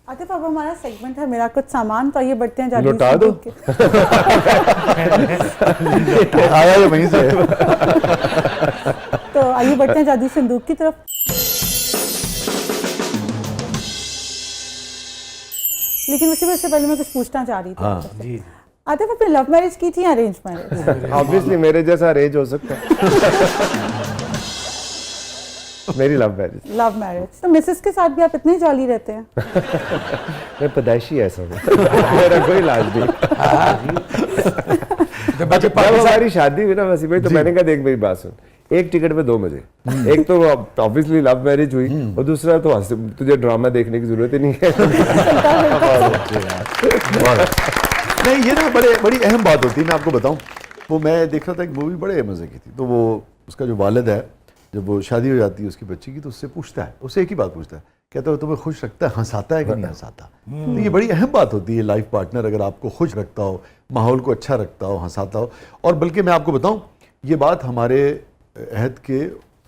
आतिफ, अब हमारा सेगमेंट है मेरा कुछ सामान, तो ये बढ़ते हैं जादू लौटा दो। आया ये वहीं से। तो आइए बढ़ते हैं जादू संदूक की तरफ। लेकिन उससे पहले मैं कुछ पूछना चाह रही थी। हाँ जी। आतिफ, आपने लव मैरिज की थी या अरेंज मैरिज? ऑब्वियसली मेरे जैसा अरेंज हो सकता है। मेरी लव मैरिज। Love marriage. तो मिसेस के साथ भी आप इतने जॉली रहते हैं? मैं पैदाइशी ऐसा हूँ। मेरा कोई इलाज नहीं। जब हमारी शादी हुई ना वसीम भाई, तो मैंने कहा देख मेरी बात सुन, एक टिकट में दो मजे। एक तो ऑब्वियसली लव मैरिज हुई, और दूसरा तो तुझे ड्रामा देखने की जरूरत ही नहीं है। नहीं, ये ना बड़ी अहम बात होती है। मैं आपको बताऊं, वो मैं देख रहा था एक मूवी बड़े मजे की थी। तो वो उसका जो वालिद है, जब वो शादी हो जाती है उसकी बच्ची की, तो उससे पूछता है, उससे एक ही बात पूछता है, कहता है तुम्हें खुश रखता है, हंसाता है कि नहीं हंसाता। तो ये बड़ी अहम बात होती है। लाइफ पार्टनर अगर आपको खुश रखता हो, माहौल को अच्छा रखता हो, हंसाता हो। और बल्कि मैं आपको बताऊं, ये बात हमारे अहद के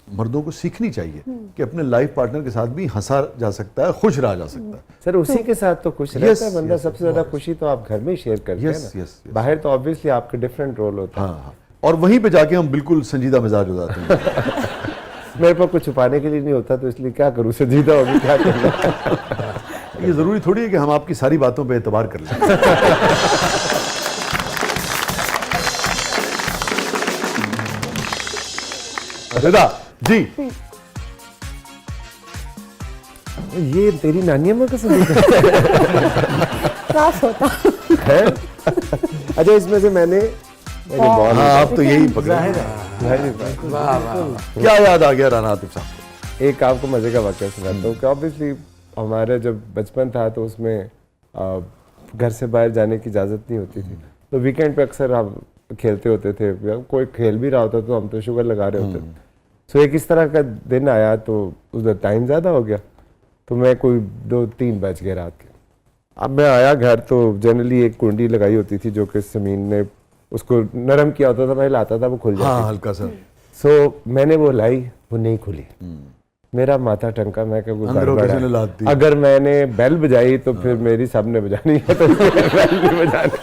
मर्दों को सीखनी चाहिए कि अपने लाइफ पार्टनर के साथ भी हंसा जा सकता है, खुश रहा जा सकता है। सर उसी के साथ तो खुश रहता है बंदा। सबसे ज्यादा खुशी तो आप घर में ही शेयर करते हैं ना। बाहर तो ऑब्वियसली आपके डिफरेंट रोल होता है। हाँ, और वहीं पे जाके हम बिल्कुल संजीदा मिजाज हो जाते हैं। मेरे पास कुछ छुपाने के लिए नहीं होता, तो इसलिए क्या करूँ, संजीदा होगी क्या करना। ये जरूरी थोड़ी है कि हम आपकी सारी बातों पे एतबार कर लें। रिदा जी, ये तेरी नानी अम्मा का संगीत काश होता है। अच्छा, इसमें से मैंने हाँ, आप तो यही पकड़ा है। क्या याद आ गया राना आतिफ साहब को? एक आपको मजे का वाकया सुनाता हूँ कि ऑब्वियसली हमारा जब बचपन था तो उसमें घर से बाहर जाने की इजाज़त नहीं होती थी। तो वीकेंड पे अक्सर हम खेलते होते थे, कोई खेल भी रहा होता तो हम तो शुगर लगा रहे होते थे। सो एक इस तरह का दिन आया, तो उधर टाइम ज़्यादा हो गया, तो मैं कोई 2-3 बज गए रात के। अब मैं आया घर, तो जनरली एक कुंडी लगाई होती थी जो कि ज़मीन ने उसको नरम किया होता था, मैं हिलाता था वो खुल जाती। हाँ, हल्का सा। सो मैंने वो लाई, वो नहीं खुली। मेरा माथा टंका, मैं क्या, अगर मैंने बेल बजाई तो फिर मेरी सब ने बजानी है, तो बेल भी बजानी।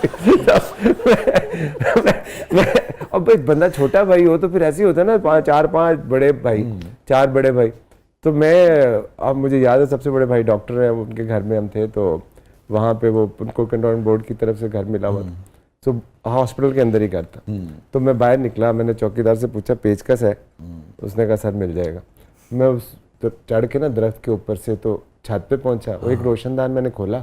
अब भाई बंदा छोटा भाई हो तो फिर ऐसे ही होता है ना, 4-5 बड़े भाई, 4 बड़े भाई। तो मैं, अब मुझे याद है सबसे बड़े भाई डॉक्टर हैं, उनके घर में हम थे, तो वहाँ पे वो उनको कंटोनमेंट बोर्ड की तरफ से घर मिला हुआ था। तो हॉस्पिटल के अंदर ही घर था। तो मैं बाहर निकला, मैंने चौकीदार से पूछा पेचकस है? उसने कहा सर मिल जाएगा। मैं उस तो चढ़ के ना दरख्त के ऊपर से तो छत पे पहुंचा। वो एक रोशनदान मैंने खोला,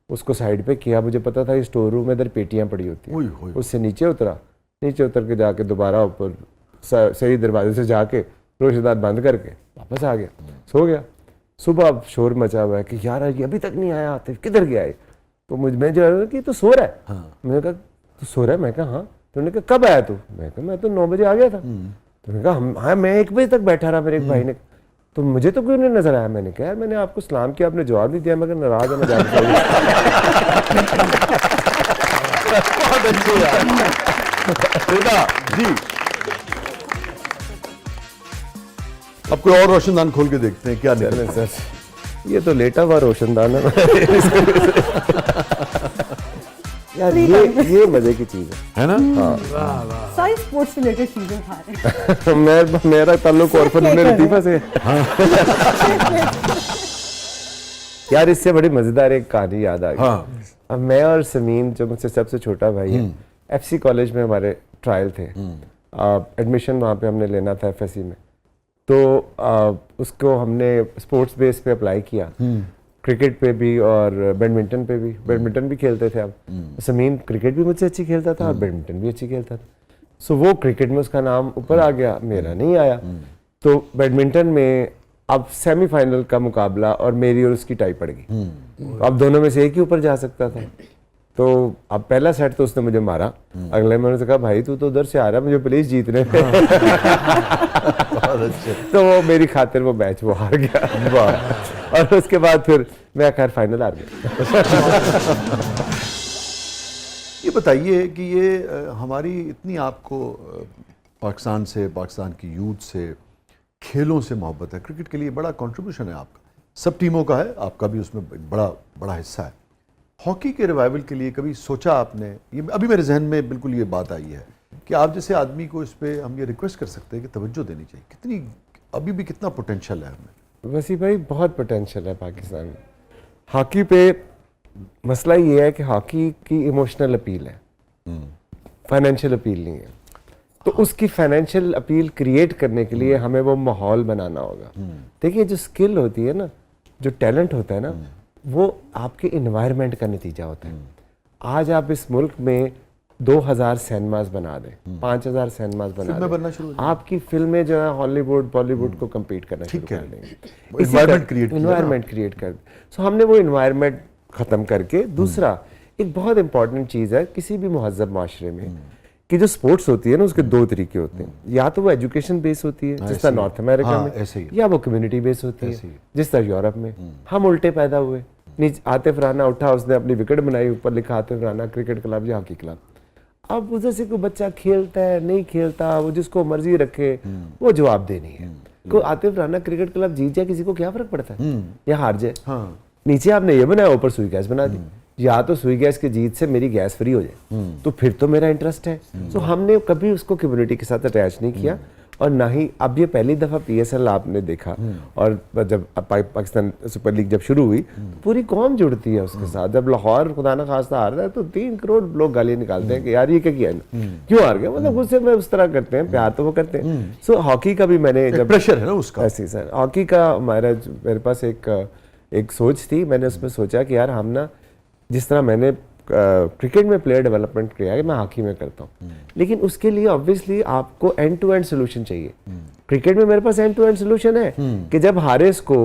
उसको साइड पे किया। मुझे पता था स्टोर रूम में इधर पेटियां पड़ी होती हैं। उससे नीचे उतरा, नीचे उतर के जाके दोबारा ऊपर सही दरवाजे से जाके रोशनदान बंद करके वापस आ गया, सो गया। सुबह शोर मचा हुआ है कि यार ये अभी तक नहीं आया, आतिफ किधर गया है? तो मुझ में जो कि तू सो रहा है। मैंने कहा तू सो रहा है? मैं कहा हाँ। तो उन्होंने कहा कब आया तू? मैं कहा मैं तो 9 बजे आ गया था। तो उन्होंने कहा हाँ मैं 1 बजे तक बैठा रहा। मेरे एक भाई ने, तो मुझे तो क्यों नहीं नजर आया? मैंने कहा यार मैंने आपको सलाम किया, आपने जवाब नहीं दिया, मगर नाराज है मैं जाके। बहुत अच्छी यार। रिदा जी, अब कोई और रोशनदान खोल के देखते हैं क्या निकले। सर ये तो लेटा हुआ रोशनदान है। यार ये मजे की चीज है ना? हाँ, सारी स्पोर्ट्स रिलेटेड चीजें खा रहे हैं। मेरा ताल्लुक ऑर्फन में लतीफा से। यार इससे बड़ी मजेदार एक कहानी याद आ गई। अब मैं और समीन जो मुझसे सबसे छोटा भाई है, एफसी कॉलेज में हमारे ट्रायल थे। एडमिशन वहाँ पे हमने लेना था एफएससी में। तो उसको हमने स्पोर्ट्स बेस पे अप्लाई किया, क्रिकेट पे भी और बैडमिंटन पे भी। बैडमिंटन भी खेलते थे अब। समीन क्रिकेट भी मुझसे अच्छी खेलता था और बैडमिंटन भी अच्छी खेलता था। सो वो क्रिकेट में उसका नाम ऊपर आ गया, मेरा नहीं आया। तो बैडमिंटन में अब सेमीफाइनल का मुकाबला और मेरी और उसकी टाई पड़ गई। अब दोनों में से एक ही ऊपर जा सकता था। तो अब पहला सेट तो उसने मुझे मारा, अगले मैंने उससे कहा भाई तू तो उधर से आ रहा है, मुझे प्लीज जीतने दे। तो वो मेरी खातिर वो मैच वो हार गया। और उसके बाद फिर मैं खैर फाइनल हार गया। ये बताइए कि ये हमारी इतनी आपको पाकिस्तान से, पाकिस्तान की यूथ से, खेलों से मोहब्बत है, क्रिकेट के लिए बड़ा कंट्रीब्यूशन है आपका, सब टीमों का है, आपका भी उसमें एक बड़ा बड़ा हिस्सा है। हॉकी के रिवाइवल के लिए कभी सोचा आपने, ये अभी मेरे जहन में बिल्कुल ये बात आई है कि आप जैसे आदमी को इस पे हम ये रिक्वेस्ट कर सकते हैं कि तवज्जो देनी चाहिए, कितनी अभी भी कितना पोटेंशियल है हमें? वसी भाई बहुत पोटेंशियल है पाकिस्तान में हॉकी पे। मसला ये है कि हॉकी की इमोशनल अपील है, फाइनेंशियल अपील नहीं है। तो उसकी फाइनेंशियल अपील क्रिएट करने के लिए हमें वो माहौल बनाना होगा। देखिए जो स्किल होती है ना, जो टैलेंट होता है ना, वो आपके इन्वायरमेंट का नतीजा होता है। आज आप इस मुल्क में 2000 सिनेमाज बना दें, 5000 सिनेमाज बना फिल्में बनना दें, शुरू हो आपकी फिल्में जो है हॉलीवुड बॉलीवुड को कम्पीट करना शुरू ठीक है। कर देंगे। Environment create किया ना। इन्वायरमेंट क्रिएट कर, सो हमने वो इन्वायरमेंट खत्म करके दूसरा एक बहुत इंपॉर्टेंट चीज़ है किसी भी मुहज़्ज़ब माशरे में कि जो स्पोर्ट्स होती है ना, उसके दो तरीके होते हैं। या तो वो एजुकेशन बेस होती है जिस तरह नॉर्थ अमेरिका में, ऐसे ही। या वो कम्युनिटी बेस होती है जिस तरह यूरोप में। हम उल्टे पैदा हुए, नीचे आतिफ राना उठा, उसने अपनी विकेट बनाई, ऊपर लिखा आतिफ राना क्रिकेट क्लब या हॉकी क्लब। अब उधर से कोई बच्चा खेलता है नहीं खेलता, वो जिसको मर्जी रखे, वो जवाब देनी है। कोई आतिफ राना क्रिकेट क्लब जीत जाए, किसी को क्या फर्क पड़ता है या हार जाए। नीचे आपने ये बनाया, ऊपर सुई गैस बना दी। या तो सुई गैस की जीत से मेरी गैस फ्री हो जाए तो फिर तो मेरा इंटरेस्ट है। तो हमने कभी उसको कम्युनिटी के साथ अटैच नहीं किया, और ना ही अब ये पहली दफ़ा PSL आपने देखा। और जब पाकिस्तान सुपर लीग जब शुरू हुई तो पूरी कौम जुड़ती है उसके साथ। जब लाहौर खुदा ना खास्ता हारता है तो 3 करोड़ लोग गालियाँ निकालते हैं कि यार ये क्या किया है, क्यों हार गया, मतलब गुस्से में उस तरह करते हैं, प्यार तो वो करते हैं। सो हॉकी का भी मैंने जब प्रेशर है ना उसका, ऐसी सर हॉकी का हमारा मेरे पास एक सोच थी। मैंने उसमें सोचा कि यार हम ना, जिस तरह मैंने क्रिकेट में प्लेयर डेवलपमेंट किया है, मैं हॉकी में करता हूँ, लेकिन उसके लिए ऑब्वियसली आपको एंड टू एंड सोल्यूशन चाहिए। क्रिकेट में मेरे पास एंड टू एंड सोल्यूशन है कि जब हारिस को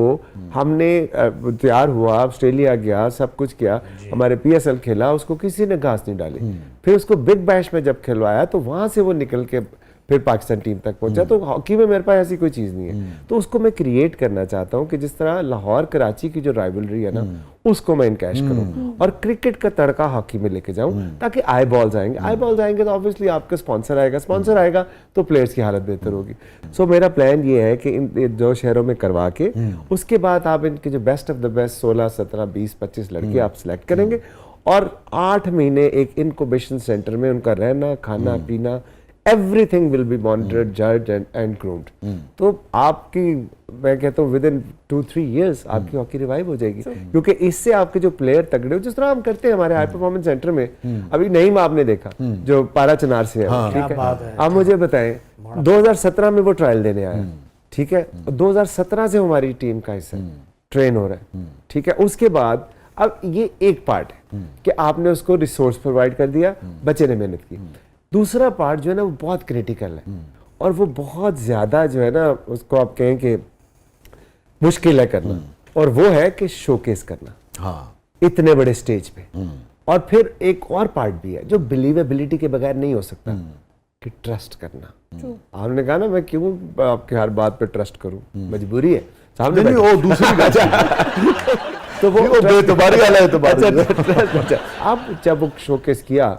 हमने तैयार हुआ, ऑस्ट्रेलिया गया, सब कुछ किया, हमारे PSL खेला, उसको किसी ने घास नहीं डाली। फिर उसको बिग बैश में जब खिलवाया तो वहां से वो निकल के फिर पाकिस्तान टीम तक पहुंचा। तो हॉकी में मेरे पास ऐसी कोई चीज़ नहीं है, तो उसको मैं क्रिएट करना चाहता हूं कि जिस तरह लाहौर कराची की जो राइवलरी है ना, उसको मैं इनकैश करूं और क्रिकेट का तड़का हॉकी में लेके जाऊं, ताकि आई बॉल्स आएंगे। आई बॉल्स आएंगे तो ऑब्वियसली आपका स्पॉन्सर आएगा, स्पॉन्सर आएगा तो प्लेयर्स की हालत बेहतर होगी। सो मेरा प्लान ये है कि इन 2 शहरों में करवा के उसके बाद आप इनके जो बेस्ट ऑफ द बेस्ट 16, 17, 20, 25 लड़के आप सिलेक्ट करेंगे, और 8 महीने एक इनक्यूबेशन सेंटर में उनका रहना, खाना पीना, everything will be monitored, judged and groomed। तो आपकी, मैं कहता हूँ, within 2-3 years आपकी हॉकी रिवाइव हो जाएगी, क्योंकि इससे आपके जो प्लेयर तगड़े हो, जिस तरह हम करते हैं हमारे हाई परफॉर्मेंस सेंटर में। अभी नईम आपने देखा जो पारा चनार से है, ठीक है। आप मुझे बताएं 2017 में वो ट्रायल देने आया, ठीक है, 2017 से हमारी टीम का हिस्सा ट्रेन हो रहा है, ठीक है। उसके बाद अब ये एक पार्ट है कि आपने उसको रिसोर्स प्रोवाइड कर दिया, बच्चे ने मेहनत की। दूसरा पार्ट जो है ना वो बहुत क्रिटिकल है, और वो बहुत ज्यादा जो है ना, उसको आप कहें कि मुश्किल है करना, और वो है कि शोकेस करना इतने बड़े स्टेज पे। और फिर एक और पार्ट भी है जो बिलीवेबिलिटी के बगैर नहीं हो सकता, कि ट्रस्ट करना। आपने कहा ना मैं क्यों आपके हर बात पे ट्रस्ट करूं, मजबूरी है सामने। नहीं, वो दूसरी बात है। तो वो तुम्हारी वाला है, तुम्हारी। अब जब वो शोकेस किया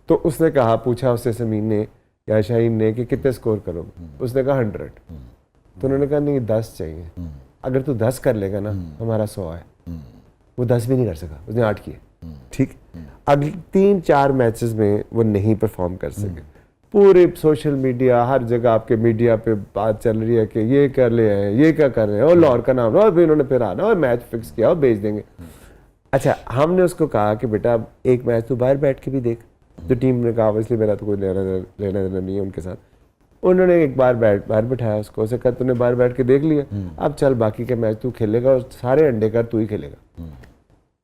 तो उसने कहा, पूछा उससे समीन ने या शाहीन ने कि कितने स्कोर करोगे, उसने कहा 100। तो उन्होंने कहा नहीं 10 चाहिए, अगर तू 10 कर लेगा ना हमारा 100 है। वो 10 भी नहीं कर सका, उसने 8 किए, ठीक। अगले 3-4 मैचेस में वो नहीं परफॉर्म कर सके। पूरे सोशल मीडिया, हर जगह आपके मीडिया पे बात चल रही है कि ये कर ले हैं, ये क्या कर रहे हैं, और लाहौर का नाम, और फिर उन्होंने फिर आना और मैच फिक्स किया और भेज देंगे। अच्छा, हमने उसको कहा कि बेटा एक मैच तू बाहर बैठ के भी देख। जो टीम ने कहा ऑब्वियसली मेरा तो कोई लेना देना नहीं है उनके साथ। उन्होंने एक बार बाहर बैठाया उसको, उसे कहा तूने बाहर बैठ के देख लिया, अब चल बाकी के मैच तू खेलेगा और सारे अंडे का तू ही खेलेगा।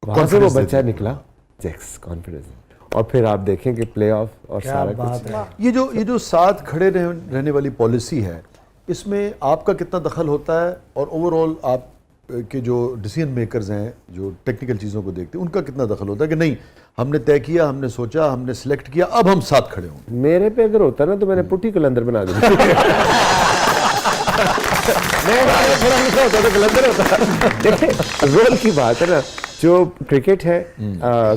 वहां से वो बच्चा निकला जैक्स कॉन्फिडेंस, और फिर आप देखें कि प्ले ऑफ और सारा कुछ। ये जो साथ खड़े रहने वाली पॉलिसी है, इसमें आपका कितना दखल होता है, और ओवरऑल आप के जो डिसीजन मेकर्स हैं, जो टेक्निकल चीज़ों को देखते हैं, उनका कितना दखल होता है कि नहीं हमने तय किया, हमने सोचा, हमने सिलेक्ट किया, अब हम साथ खड़े होंगे? मेरे पे अगर होता ना तो मैंने पुट्टी कलंदर बना दी। देखिए रोल की बात है ना, जो क्रिकेट है,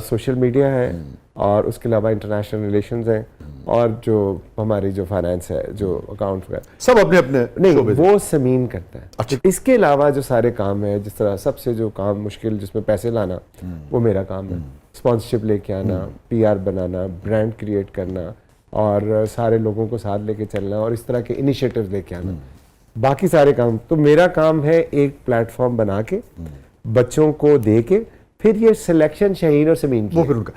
सोशल मीडिया है, और उसके अलावा इंटरनेशनल रिलेशंस हैं, और जो हमारी जो फाइनेंस है, जो अकाउंट है, सब अपने अपने नहीं शोबे थे। वो समीन करता है। अच्छा। इसके अलावा जो सारे काम है, जिस तरह सबसे जो काम मुश्किल जिसमें पैसे लाना, वो मेरा काम है। स्पॉन्सरशिप लेके आना, पीआर बनाना, ब्रांड क्रिएट करना और सारे लोगों को साथ लेके चलना और इस तरह के इनिशिएटिव लेके आना। बाकी सारे काम तो मेरा काम है एक प्लेटफॉर्म बना के बच्चों को दे के फिर ये सिलेक्शन शहीन और समीन की वो है। फिर उनका